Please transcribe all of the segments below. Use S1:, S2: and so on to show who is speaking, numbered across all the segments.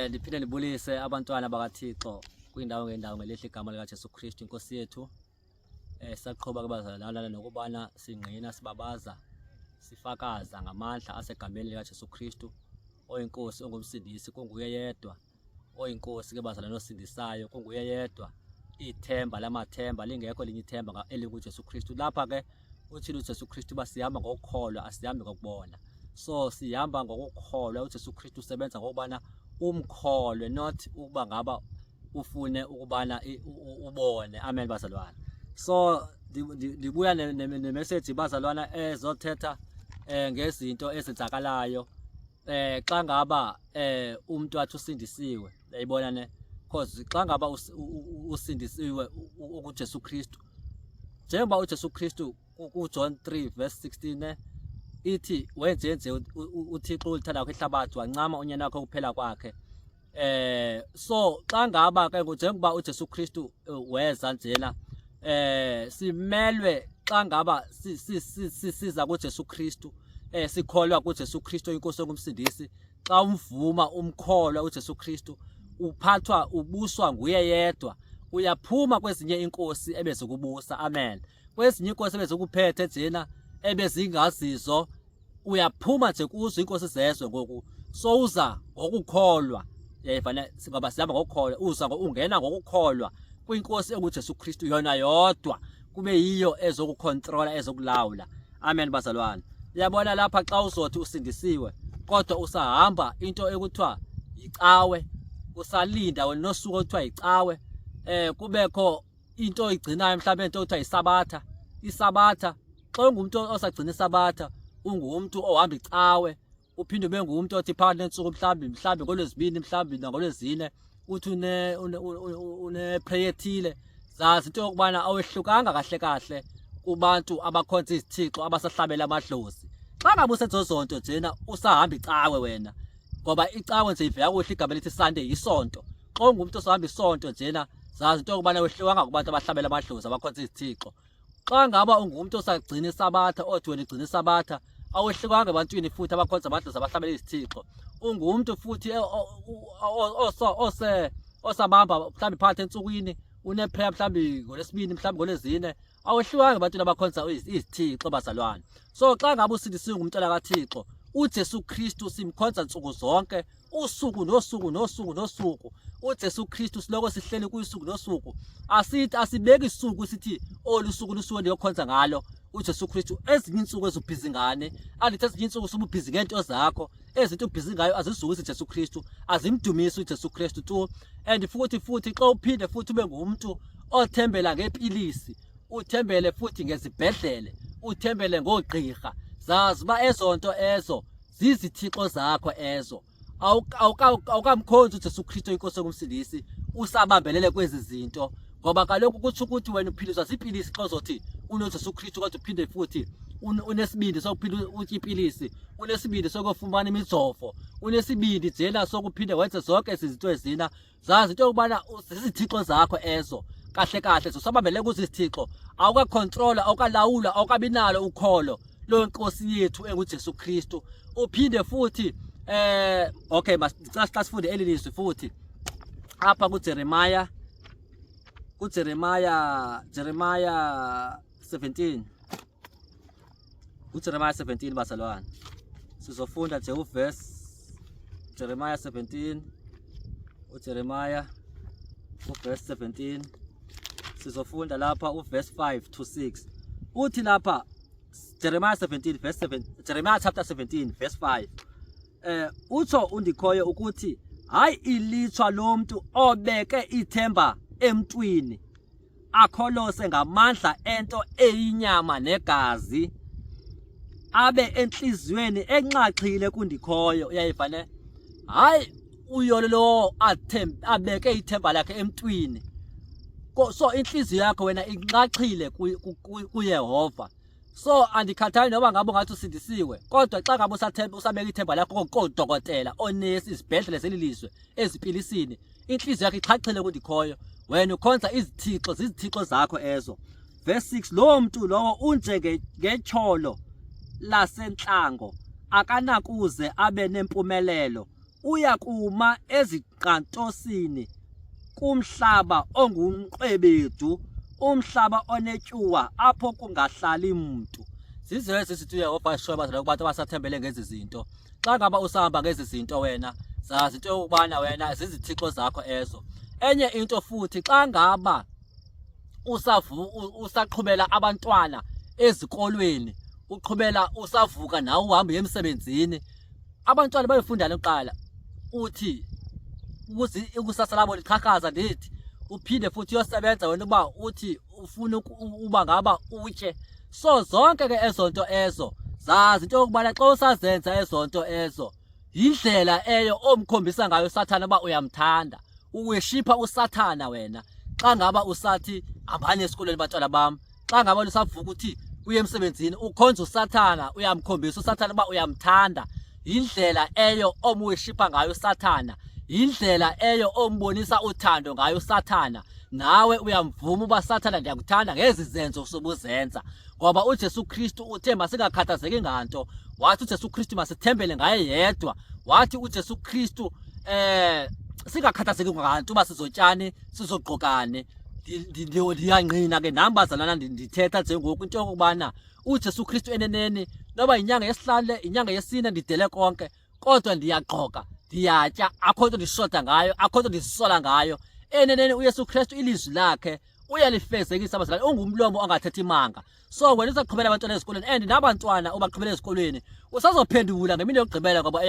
S1: Ndiphinde ndibulise abantwana bakaThixo kwindawo ngendawo ngelihle igama likaJesu Kristu inkosi yethu. Saqhubeka ke bazalwana nokubana singqina sibabaza sifakaza ngamandla asegameni likaJesu Kristu oyinkosi ongumsindisi kunguye yedwa oyinkosi ke bazalwana osindisayo kunguye yedwa ithemba lamathemba lingekho linye ithemba elinguJesu Kristu. Lapha ke uthini uJesu Kristu basihamba ngokukholwa asihambi ngokubona. So sihamba ngokukholwa uJesu Kristu usebenza ngokubana umkholwe not ukuba ngaba ufune ukubana ubone. Amen bazalwana. So ndibuya nemessage bazalwana ezothetha ngezinto ezenzakalayo xa ngaba umuntu wathi usindisiwe. Uyayibona ne because xa ngaba usindisiwe uJesu Kristu njengoba uJesu Kristu kuJohn 3:16 ithi wenze uThixo ulithanda kwakhe ihlabathi wancama unyana wakhe ukuphela kwakhe. So xa ngaba ke njengoba uJesu Kristu weza njena simelwe xa ngaba siza kuJesu Kristu sikholwa kuJesu Kristu inkosi ongumsindisi. Xa umvuma umkholwa uJesu Kristu uphathwa ubuswa nguye yedwa. Uyaphuma kwezinye inkosi ebezokubusa. Amen. Kwezinye inkosi ebezokuphethe njena ebezingazizo uyaphuma nje kuzo inkosi zezwe ngoku. So uza ngokukholwa. Yayivana singaba sihamba ngokukholwa uza ungena ngokukholwa kwinkosi enguJesu Kristu yona yodwa kube yiyo ezokucontrola ezokulawula. Amen bazalwane. Uyabona lapha xa uzothi usindisiwe kodwa usahamba into ekuthiwa icawe usalinda wena nosuku okuthiwa icawe kubekho into oyigcinayo mhlawumbe into okuthiwa isabatha. Isabatha xa ungumuntu osagcina isabatha ungumuntu ohamba icawe uphinde ube ngumuntu othi phakathi nensuku mhlawumbe ngolwezibini mhlawumbe nangolwezine uthi une prayer ethile. Zazi into yokubana awehlukanga kahle kubantu abakhonza izithixo abasahlabela amadlozi. Xa ngabe usenzo zonto njena usahamba icawe wena ngoba icawe nje ivela kuhle igama lithi Sunday isonto. Xa ungumuntu osahamba isonto njena zazi into yokubana wehlukanga kubantu abahlabela amadlozi abakhonza izithixo. Xa ngaba ungumuntu osagcina isabatha othi wena igcina isabatha awehlukanga ebantwini futhi abakhonza amadlozi abahlabela izithixo. Ungumuntu futhi osabamba mhlawumbe phakathi ensukwini une prayer mhlawumbe ngolesibini mhlawumbe ngolezine awehlukanga ebantwini abakhonza izithixo bazalwane. So xa ngabe usindisiwe ngumntwana kaThixo uJesu Kristu simkhonza nsuku zonke usuku nosuku. uJesu Kristu siloko sihleli kuyisuku nosuku. Asithi asibeki isuku sithi olusuku lusuku ndiyokhonza ngalo uJesu Kristu. Ezinye insuku ezubhizi ngane alithi ezinye insuku sububhizi ngento zakho ezinto ubhizi ngayo azisuku uJesu Kristu azimdumisi uJesu Kristu tu. And futhi xa uphinde futhi ube ngumuntu othembela ngepilisi uthembele futhi ngezibhedlele uthembele ngogqirha zazi ba ezonto ezo zizithixo zakho ezo. Awukamkhonzi uJesu Kristu inkosi ongumsindisi usabambelele kwezi zinto ngoba kaloku kutsho ukuthi wena uphiliswa zipilisi xa uzothi unoJesu Kristu kodwa uphinde futhi unesibindi sokuphila utya ipilisi unesibindi sokufumana imijovo unesibindi njena sokuphinde wenze zonke izinto ezina. Zazi into yokubana zizithixo zakho ezo kahle zosabambele kuzizithixo awukacontrola awukalawula awukabinalo ukholo lo nkosi yethu enguJesu Kristu. Uphinde futhi okay masicela sifunde elilizwi futhi apha kuJeremiah 17 uJeremiah 17 bazalwane sizofunda nje uverse Jeremiah 17 uJeremiah uverse 17 sizofunda lapha uverse 5 to 6 uthi lapha Jeremiah 17 verse 7 Jeremiah chapter 17 verse 5 utsho undikhoyo ukuthi hayi ilithwa lomuntu obeke ithemba emntwini akholose ngamandla ento eyinyama negazi abe enhliziyweni enxaxhile kundikhoyo. Uyayivane hayi uyolo lo abeke ithemba lakhe emntwini. So inhliziyo yakho wena inxaxhile kuYehova. So andikhathali noba ngabe ungathi usindisiwe kodwa xa ngabe usabeka ithemba lakho kodokotela onesi izibhedlela zelilizwe ezipilisini inhliziyo yakho ixhaxhile kundikhoyo wena ukhonza izithixo zizithixo zakho ezo. Verse 6 lo muntu lowo unje ngecholo lasentlango akanakuze abe nempumelelo uyakuma eziqantosini kumhlaba ongumqwebedu, umhlaba onetyuwa apho kungahlali muntu. Zizo zithi uYehova ashoyo bazalwane kubantu abasathembele ngezi zinto. Xa ngaba usahamba ngezi zinto wena, zazi into yokubana wena zizithixo zakho ezo. Enye into futhi xa ngaba usaqhubela abantwana ezikolweni, uqhubela usavuka nawe uhamba emsebenzini, abantwana bayifunda lokuqala uthi ikusasa labo liqhakaza ndithi, uphinde futhi uyosebenza wena uba uthi ufuna uba ngaba utye. So zonke ke ezo nto ezo, zazi into yokubana xa usazenza ezo nto ezo, yindlela eyo omkhombisa ngayo uSathane uba uyamthanda. Uweshipha uSathana wena xa ngaba usathi hambani esikolweni bantwana bam. Xa ngaba usavuka uthi uye emsebenzini, ukhonza uSathana, uyamkhombisa uSathana uba uyamthanda. Yindlela eyo omweshipha ngayo uSathana, yindlela eyo ombonisa uthando ngayo uSathana. Nawe uyamvuma uba Sathana ndiyakuthanda ngezi zenzo sobuzenza, ngoba uJesu Kristu uthe masingakhathazeki nganto. Wathi uJesu Kristu masithembele ngaye yedwa. Wathi uJesu Kristu singakhathazeki nganto uba sizotyani sizogqokane. Ndiyangqina ke nam bazalwana ndithetha njengoku into yokubana uJesu Kristu eneneni, noba inyanga yesihlanu inyanga yesine ndidele konke, kodwa ndiyagqoka, ndiyatya, akho nto ndishota ngayo, akho nto ndizisola ngayo. Eneneni uYesu Kristu ilizwi lakhe uyalifezekisa bazalwane, ungumlomo ongathethi imanga. So wena uzaqhubela abantwana ezikolweni, and nabantwana obaqhubela ezikolweni usazophendula ngemini yokugqibela, ngoba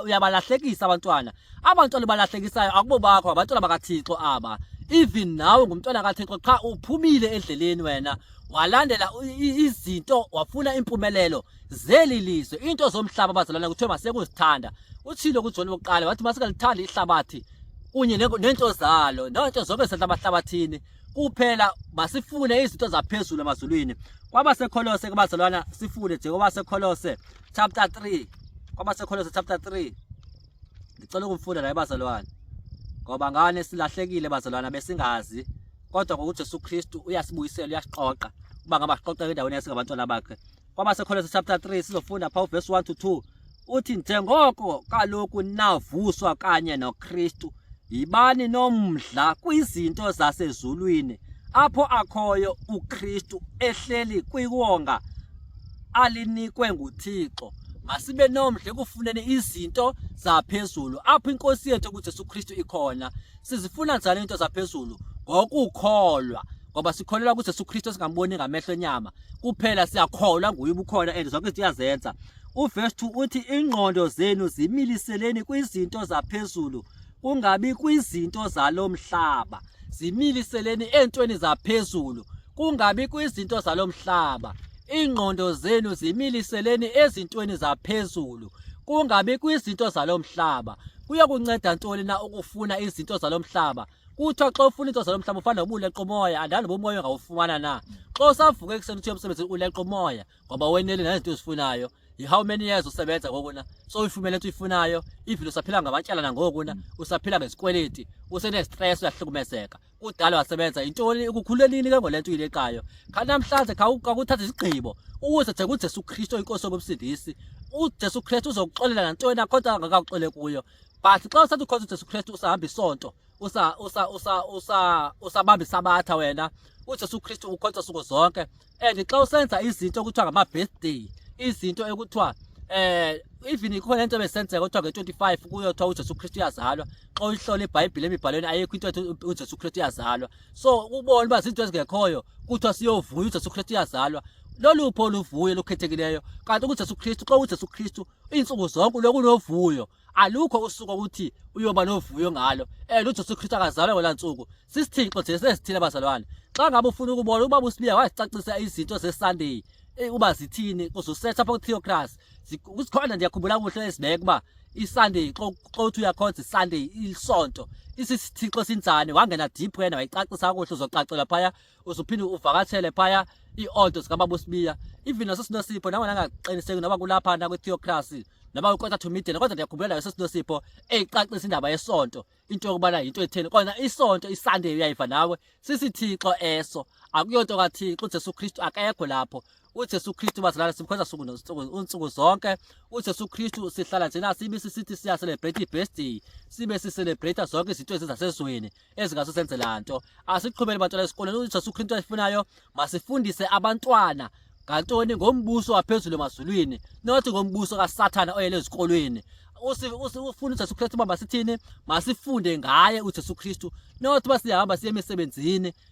S1: uyabalahlekisa abantwana. Abantwana balahlekisayo akubo bakho, abantwana bakaThixo aba. Even nawe ngumntwana kaThixo qha uphumile endleleni wena, walandela izinto, wafuna impumelelo zeli lizwe. Into zomhlaba bazalwane kuthiwe masekuzithanda. Utshilo kuJohn wokuqala wathi masingalithandi ihlabathi kunye nento zalo, nonto zonke ezihlabathini, kuphela masifune izinto zaphezulu emazulwini. KwabaseKolose bazalwana sifunde nje kwabaseKolose chapter 3, kwabaseKolose chapter 3. Ngicela ukumfunda naye bazalwane, ngoba ngane silahlekile bazalwana besingazi, kodwa ngokuJesu Kristu uyasibuyisela, uyasiqoqa uba ngabaqoqa endaweni yasingabantwana bakhe. KwabaseKolose chapter 3 sizofunda pha verse 1 to 2. Uthi njengoko kaloku navuswa kanye noKristu, yibani nomdla kwizinto zasezulwini, apho akhoyo uKristu ehleli kwiwonga alinikwe nguThixo. Masibe nomdla ekufuneni izinto zaphezulu, apho inkosi yethu kuJesu Kristu ikhona. Sizifuna njani into zaphezulu? Ngokukholwa, ngoba sikholelwa kuJesu Kristu singamboni ngamehlo enyama kuphela, siyakholwa nguye ubukhona and zonke izinto uyazenza. Uverse 2 uthi ingqondo zenu zimiliseleni kwizinto zaphezulu, kungabi kwizinto zalo mhlaba. Zimiliseleni entweni zaphezulu, kungabi kwizinto zalo mhlaba. Ingqondo zenu zimiliseleni ezintweni zaphezulu, kungabi kwizinto zalo mhlaba. Kuyakunceda ntoni na ukufuna izinto zalo mhlaba? Kuthiwa xa ufuna izinto zalo mhlaba ufana noba uleqa umoya, andani noba umoya ungawufumana na. Xa usavuka ekuseni uthi emsebenzini uleqa umoya ngoba wenele nazinto ezifunayo. How many years usebenza ngoku na? So uyifumene into uyifunayo, even usaphila ngamatyala nangoku na, usaphila ngezikweleti, usene-stress, uyahlukumezeka. Kudala wasebenza intoni, ukukhulelini ke ngolento uyileqayo. Kanti namhlanje khawuthathe isigqibo ukuze nje kuJesu Kristu inkosi yobumsindisi. uJesu Kristu uzokuxolela nantoni na kodwa angakakuxole kuyo. But xa usathi ukhonza uJesu Kristu usahamba isonto, usabamba isabatha wena, uJesu Kristu ukhonza suku zonke. And xa usenza izinto kuthiwa ngama-birthday, izinto ekuthiwa even ikhona into besenzeka kuthiwa nge-25 kuyothiwa uJesu Kristu uyazalwa. Xa uyihlola iBhayibhile emibhalweni ayikho into ethi uJesu Kristu uyazalwa. So ubone uba zinto ezingekhoyo kuthiwa siyovuya uJesu Kristu uyazalwa. Lolupho oluvuyo olukhethekileyo. Kanti uJesu Kristu, xa uJesu Kristu iintsuku zonke ulokhu unovuyo, alukho usuku ukuthi uyoba novuyo ngalo. uJesu Kristu akazalwa ngolaa ntsuku. Sisithixo nje sesithile abazalwane. Xa ngabe ufuna ukubona uba uSibiya wasicacisa izinto zeSunday uba zithini, uzusetha apha ku-Theocracy. Zikhona ndiyakhumbula kuhle ezibeka uba iSunday xa uthi uyakhonza iSunday isonto isisithixo sinjani, wangena deep wena wayicacisa kakuhle, uzocacelwa phaya, uzuphinde uvakatshele phaya ii-onto zikababa uSibiya. Even naseSinosipho nangona angaqiniseki noba kulapha na kwi-Theocracy, noma uqotha to midday kodwa ndiyakhumbula nayo sesinosipho eyicacisa indaba yesonto into yokubana into etheni kona isonto iSunday uyayiva nawe sisithixo eso akuyonto kaThixo uJesu Kristu akekho lapho uJesu Kristu bazalana simkhonza unsuku zonke uJesu Kristu sihlala njena sibe sisithi siya celebrate ibirthday sibe si celebrate zonke izinto ezizasezweni ezingaso senze lanto asiqhubele abantwana esikoleni uJesu Kristu ayifunayo masifundise abantwana ngantoni ngombuso waphezulu emazulwini nothi ngombuso kaSathana oyele ezikolweni ufuna uJesu Kristu baba sithini masifunde ngaye uJesu Kristu nothi basihamba siye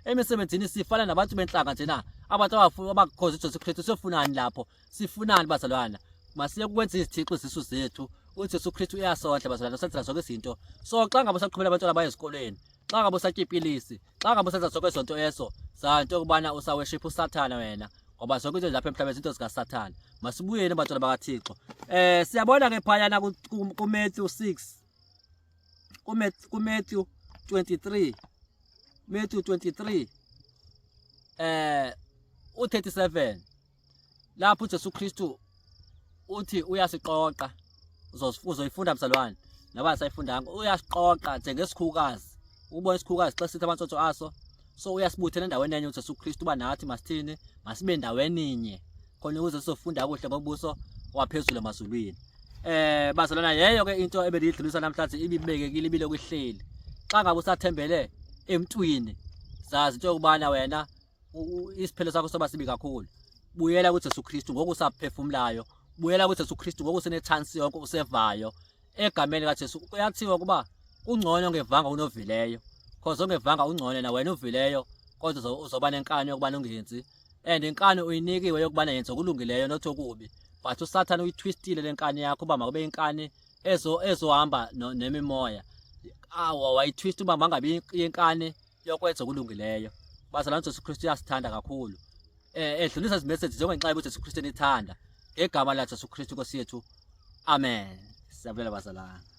S1: emisebenzini sifana nabantu benhlanga njena abantu abakhoza uJesu Kristu siyofunani lapho sifunani bazalwana masiye kwenza izithixo zisu zethu uJesu Kristu uyasondla bazalwana senza zonke izinto so xa ngabe saqhubela abantwana baye ezikolweni xa ngabe satyipilisi xa ngabe senza zonke izonto eso zanto ukubana usaworship uSathana wena ngoba zonke izinto lapha emhlabeni izinto zikaSathana masibuyeni abantwana bakaThixo siyabona ke phayana kuMatthew 6 kuMatthew 23 Matthew 23 u37 lapho uJesu Kristu uthi uyasiqoqa uzoyifunda mzalwane naba sayifundanga uyasiqoqa njengesikhukazi ubona isikhukazi xa sithi abantshontsho aso so uyasibuthela endaweni enye uJesu Kristu banathi masithini masibe endaweni inye khona ukuze sizofunda kuhle ngobuso waphezulu emazulwini bazalwana yeyo ke into ebelidlulisa namhlanje ibibekekile ibile kwihleli xa ngabe usathembele emntwini zazi into yokubana wena isiphelo sakho soba sibi kakhulu buyela kuJesu Kristu ngoku usaphefumulayo buyela kuJesu Kristu ngoku sine chance yonke usevayo egameni kaJesu kuyathiwa kuba ungcono ngevanga unovileyo because ongevanga ungcono na wena uvileyo kodwa uzoba nenkani yokubana ungenzi and inkani uyinikiwe yokubana yenza okulungileyo not okubi but uSathana uyitwistile lenkani yakho uba makube inkani ezohamba nemimoya wayitwist uba mangabe inkani yokwenza okulungileyo bazalwana uJesu Kristu uyasithanda kakhulu edlulisa izimessage njengenxa uJesu Kristu enithanda ngegama laJesu Kristu Nkosi yethu amen siyabulela bazalwana.